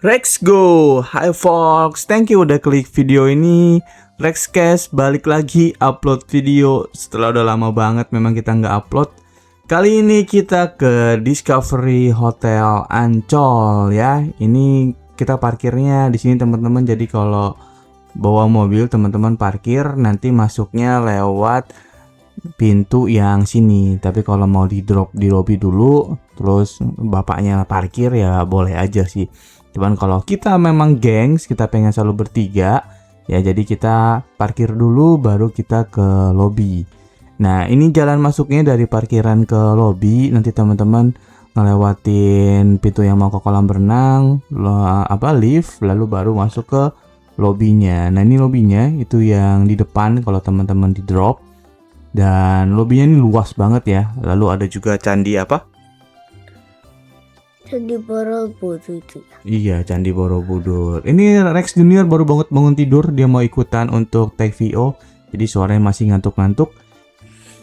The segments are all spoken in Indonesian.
Rex go, hi Fox, thank you udah klik video ini. Rexcast balik lagi upload video setelah udah lama banget memang kita nggak upload. Kali ini kita ke Discovery Hotel Ancol ya. Ini kita parkirnya di sini teman-teman. Jadi kalau bawa mobil teman-teman parkir nanti masuknya lewat pintu yang sini. Tapi kalau mau di drop di lobby dulu, terus bapaknya parkir ya boleh aja sih. Cuman kalau kita memang gengs, kita pengen selalu bertiga, ya jadi kita parkir dulu baru kita ke lobby. Nah ini jalan masuknya dari parkiran ke lobby. Nanti teman-teman ngelewatin pintu yang mau ke kolam renang, lift, lalu baru masuk ke lobbynya. Nah ini lobbynya itu yang di depan kalau teman-teman di drop. Dan lobbynya ini luas banget ya. Lalu ada juga candi apa? Candi Borobudur itu ya. Iya, Candi Borobudur. Ini Rex Junior baru bangun tidur, dia mau ikutan untuk take VO. Jadi suaranya masih ngantuk-ngantuk.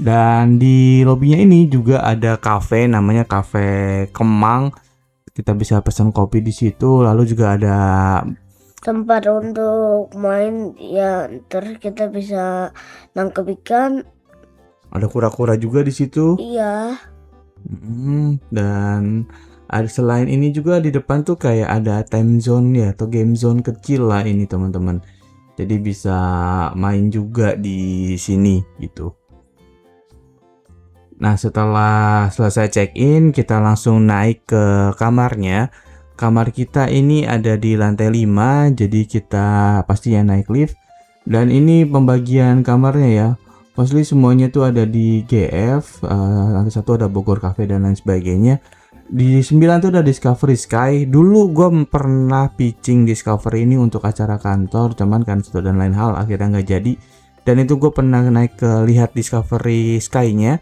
Dan di lobbynya ini juga ada cafe, namanya Cafe Kemang. Kita bisa pesan kopi di situ. Lalu juga ada tempat untuk main ya, terus kita bisa nangkep ikan. Ada kura-kura juga di situ. Iya. Dan ada selain ini juga di depan tuh kayak ada time zone ya atau game zone kecil lah ini teman-teman. Jadi bisa main juga di sini gitu. Nah setelah selesai check in kita langsung naik ke kamarnya. Kamar kita ini ada di lantai 5, jadi kita pasti ya naik lift. Dan ini pembagian kamarnya ya. Mostly semuanya tuh ada di GF, lantai 1 ada Bogor Cafe dan lain sebagainya. Di 9 tuh ada Discovery Sky. Dulu gue pernah pitching Discovery ini untuk acara kantor, cuman kan satu dan lain hal akhirnya nggak jadi. Dan itu gue pernah naik ke lihat Discovery Sky-nya.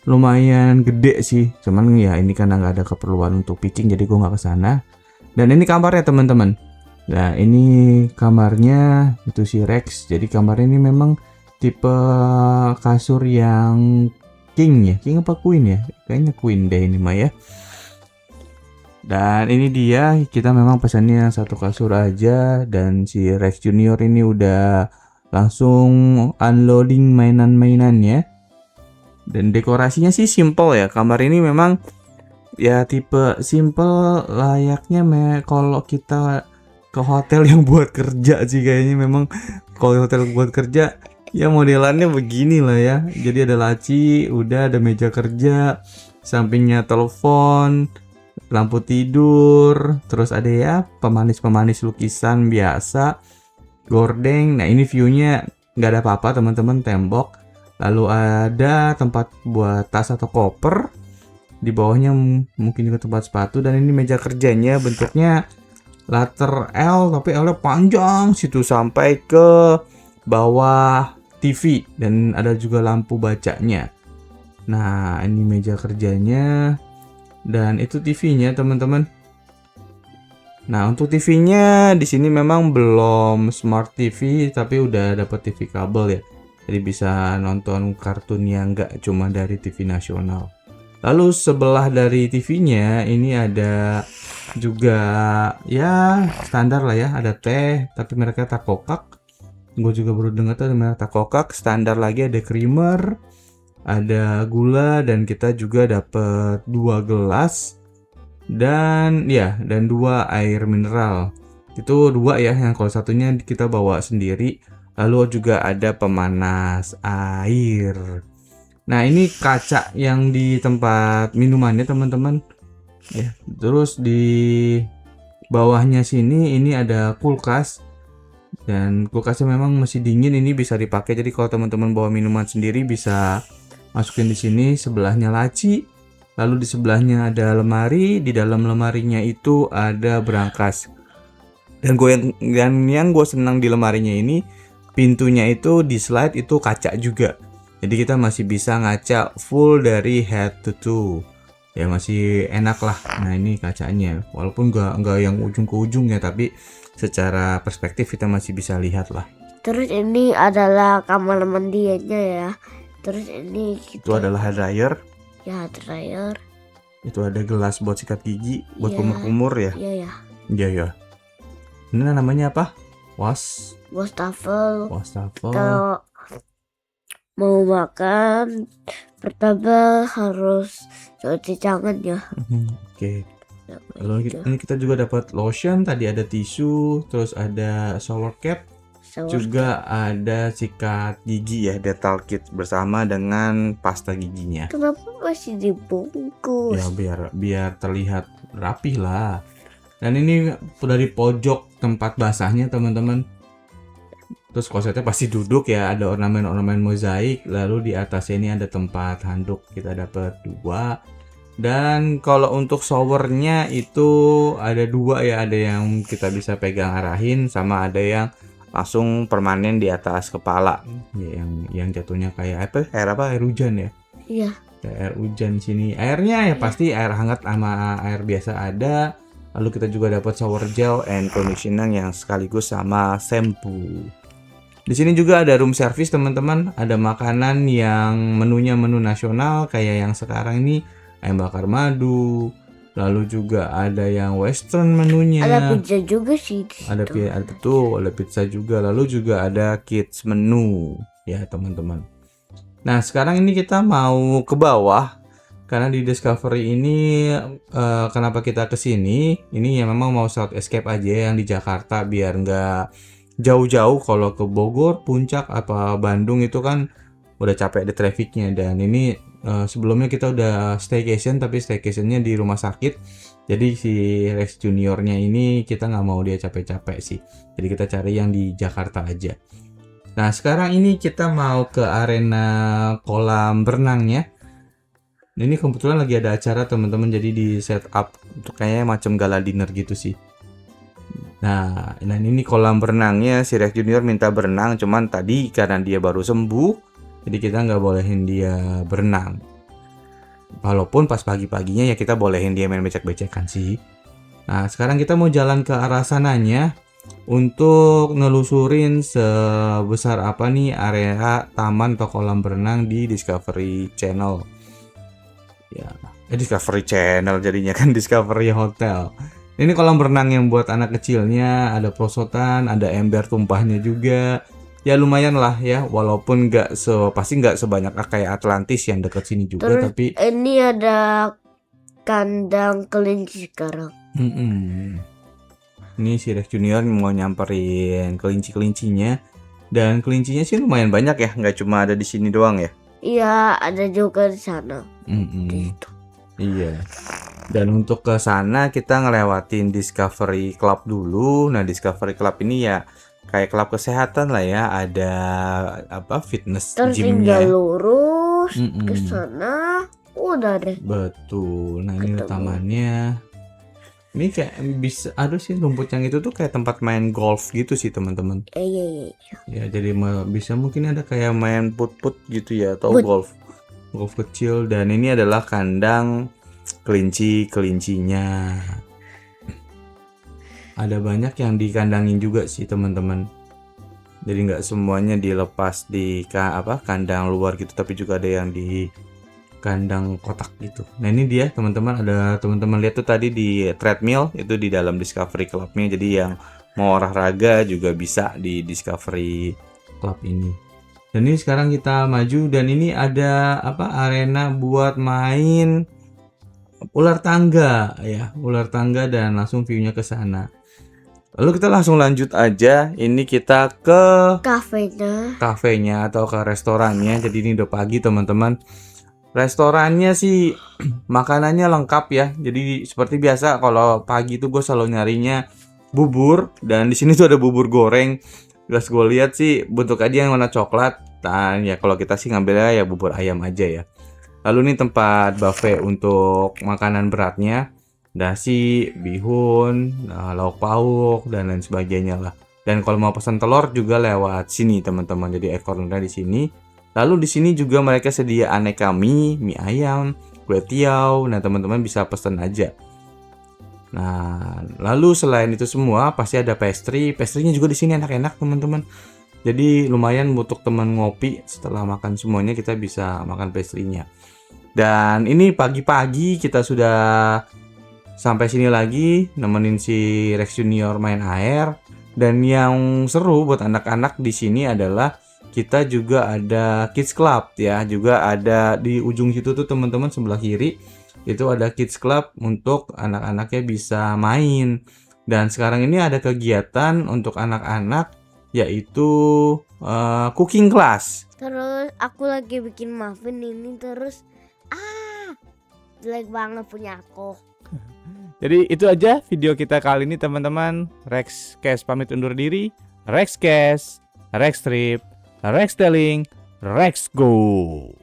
Lumayan gede sih, cuman ya ini karena nggak ada keperluan untuk pitching jadi gue nggak kesana. Dan ini kamarnya teman-teman. Nah ini kamarnya itu si Rex. Jadi kamar ini memang tipe kasur yang king ya, king apa queen ya? Kayaknya queen deh ini mah ya. Dan ini dia, kita memang pesannya satu kasur aja. Dan si Rex Junior ini udah langsung unloading mainan-mainannya. Dan dekorasinya sih simple ya. Kamar ini memang ya tipe simple, layaknya kalau kita ke hotel yang buat kerja sih kayaknya. Memang kalau hotel buat kerja ya modelannya begini lah ya. Jadi ada laci, udah ada meja kerja, sampingnya telepon, lampu tidur, terus ada ya pemanis-pemanis lukisan biasa, gordeng. Nah ini viewnya nggak ada apa-apa teman-teman, tembok. Lalu ada tempat buat tas atau koper. Di bawahnya mungkin juga tempat sepatu. Dan ini meja kerjanya bentuknya letter L, tapi L-nya panjang situ sampai ke bawah TV. Dan ada juga lampu bacanya. Nah ini meja kerjanya. Dan itu TV-nya teman-teman. Nah untuk TV-nya di sini memang belum smart TV, tapi udah dapat TV kabel ya. Jadi bisa nonton kartun yang nggak cuma dari TV nasional. Lalu sebelah dari TV-nya ini ada juga ya standar lah ya, ada teh, tapi mereka tak kokak. Gue juga baru dengar tuh ada merek tak kokak. Standar lagi ada creamer, ada gula, dan kita juga dapat 2 gelas dan 2 air mineral. Itu 2 ya, yang kalau satunya kita bawa sendiri. Lalu juga ada pemanas air. Nah ini kaca yang di tempat minumannya teman-teman ya. Terus di bawahnya sini ini ada kulkas. Dan kulkasnya memang masih dingin, ini bisa dipakai. Jadi kalau teman-teman bawa minuman sendiri bisa masukin di sini. Sebelahnya laci, lalu di sebelahnya ada lemari. Di dalam lemarinya itu ada brankas. Dan yang gue senang di lemarinya ini, pintunya itu di slide itu kaca juga. Jadi kita masih bisa ngaca full dari head to toe. Ya masih enak lah. Nah ini kacanya, walaupun nggak yang ujung ke ujung ya, tapi secara perspektif kita masih bisa lihat lah. Terus ini adalah kamar mandinya ya. Terus ini Itu adalah hair dryer. Ya, dryer. Itu ada gelas buat sikat gigi, buat Iya. kumur-kumur ya. Iya ya. Iya ya. Ini namanya apa? Wastafel. Kalau mau makan pertama harus cuci tangan ya. Oke. Lalu ini kita juga dapat lotion, tadi ada tisu, terus ada shower cap, juga ada sikat gigi ya, dental kit bersama dengan pasta giginya. Kenapa masih dibungkus? Ya biar terlihat rapih lah. Dan ini dari pojok tempat basahnya teman-teman. Terus klosetnya pasti duduk ya, ada ornamen-ornamen mozaik. Lalu di atasnya ini ada tempat handuk, kita dapat 2. Dan kalau untuk showernya itu ada 2 ya, ada yang kita bisa pegang arahin, sama ada yang langsung permanen di atas kepala ya, yang jatuhnya kayak air hujan ya. Iya. Air hujan sini. Airnya ya pasti air hangat sama air biasa ada. Lalu kita juga dapat shower gel and conditioner yang sekaligus sama shampoo. Di sini juga ada room service teman-teman. Ada makanan yang menunya menu nasional kayak yang sekarang ini, ayam bakar madu. Lalu juga ada yang western menunya. Ada pizza juga sih. Ada pizza juga. Lalu juga ada kids menu ya teman-teman. Nah sekarang ini kita mau ke bawah. Karena di Discovery ini kenapa kita kesini? Ini ya memang mau short escape aja yang di Jakarta biar nggak jauh-jauh. Kalau ke Bogor, Puncak, apa Bandung itu kan udah capek di trafficnya. Dan ini sebelumnya kita udah staycation, tapi staycationnya di rumah sakit. Jadi si Rex Juniornya ini kita nggak mau dia capek-capek sih. Jadi kita cari yang di Jakarta aja. Nah sekarang ini kita mau ke arena kolam berenangnya. Ini kebetulan lagi ada acara teman-teman, jadi di setup untuk kayaknya macam gala dinner gitu sih. Nah ini kolam berenangnya, si Rex Junior minta berenang, cuman tadi karena dia baru sembuh, jadi kita nggak bolehin dia berenang. Walaupun pas pagi-paginya ya kita bolehin dia main becek-becekan sih. Nah sekarang kita mau jalan ke arah sananya untuk nelusurin sebesar apa nih area taman atau kolam berenang di Discovery Channel. Ya, Discovery Channel jadinya kan Discovery Hotel. Ini kolam berenang yang buat anak kecilnya, ada perosotan, ada ember tumpahnya juga. Ya lumayan lah ya, walaupun pasti nggak sebanyak kayak Atlantis yang dekat sini juga. Terus tapi ini ada kandang kelinci sekarang. Ini si Rex Junior mau nyamperin kelinci-kelincinya. Dan kelincinya sih lumayan banyak ya, nggak cuma ada di sini doang ya. Iya, ada juga di sana. Gitu. Iya. Dan untuk ke sana kita ngelewatin Discovery Club dulu. Nah, Discovery Club ini ya kayak klub kesehatan lah ya. Ada fitness terus gymnya. Terus lurus ke sana, udah deh. Betul. Nah, ini tamannya. Ini kayak bisa ada sih rumput yang itu tuh kayak tempat main golf gitu sih teman-teman. Iya. Ya jadi bisa mungkin ada kayak main put-put gitu ya, atau golf kecil. Dan ini adalah kandang kelincinya. Ada banyak yang dikandangin juga sih teman-teman. Jadi nggak semuanya dilepas di kandang luar gitu, tapi juga ada yang di kandang kotak gitu. Nah ini dia teman-teman, ada teman-teman lihat tuh tadi di treadmill itu di dalam Discovery Clubnya. Jadi yang mau olahraga juga bisa di Discovery Club ini. Dan ini sekarang kita maju dan ini ada arena buat main ular tangga ya, ular tangga, dan langsung view-nya ke sana. Lalu kita langsung lanjut aja. Ini kita ke kafenya atau ke restorannya. Jadi ini udah pagi teman-teman. Restorannya sih makanannya lengkap ya. Jadi seperti biasa kalau pagi tuh gue selalu nyarinya bubur, dan di sini tuh ada bubur goreng. Terus gue lihat sih bentuk aja yang warna coklat. Dan ya kalau kita sih ngambilnya ya bubur ayam aja ya. Lalu ini tempat buffet untuk makanan beratnya, nasi, bihun, lauk pauk dan lain sebagainya lah. Dan kalau mau pesan telur juga lewat sini teman-teman. Jadi ekornya di sini. Lalu di sini juga mereka sedia aneka mie ayam, kue tiaw. Nah, teman-teman bisa pesan aja. Nah, lalu selain itu semua pasti ada pastry. Pastry-nya juga di sini enak-enak, teman-teman. Jadi lumayan untuk teman ngopi, setelah makan semuanya kita bisa makan pastry-nya. Dan ini pagi-pagi kita sudah sampai sini lagi nemenin si Rex Junior main air. Dan yang seru buat anak-anak di sini adalah kita juga ada Kids Club ya, juga ada di ujung situ tuh teman-teman sebelah kiri itu ada Kids Club untuk anak-anaknya bisa main. Dan sekarang ini ada kegiatan untuk anak-anak yaitu cooking class. Terus aku lagi bikin muffin ini terus jelek banget punya aku. Jadi itu aja video kita kali ini teman-teman. Rex Cash pamit undur diri. Rex Cash, Rex Trip, Rex Telling, Rex Go.